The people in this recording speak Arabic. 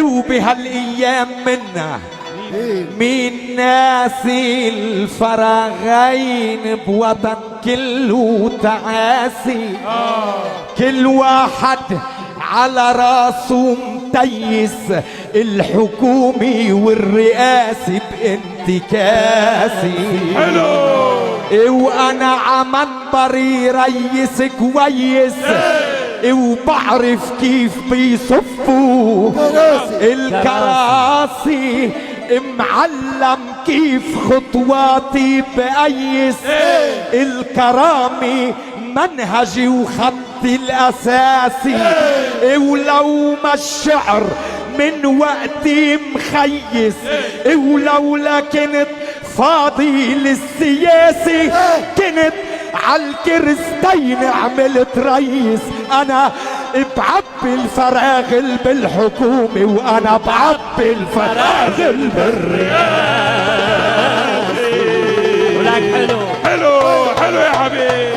وبهالايام منا مين ناسي الفراغين بوطن كله تعاسي. كل واحد على راسه متيس، الحكومي والرئاسي بانتكاسي. وانا عمنبري ريس كويس، وبعرف كيف بيصفوا الكراسي، معلم كيف خطواتي بقيس. الكرامي منهجي وخطي الأساسي، ولو ما الشعر من وقتي مخيس، ولولا كنت فاضي للسياسي كنت عالكرستين عملت رئيس. انا بعبي الفراغ بالحكومة، وانا بعبي الفراغ بالرئاسة. ولك حلو حلو حلو يا حبيبي.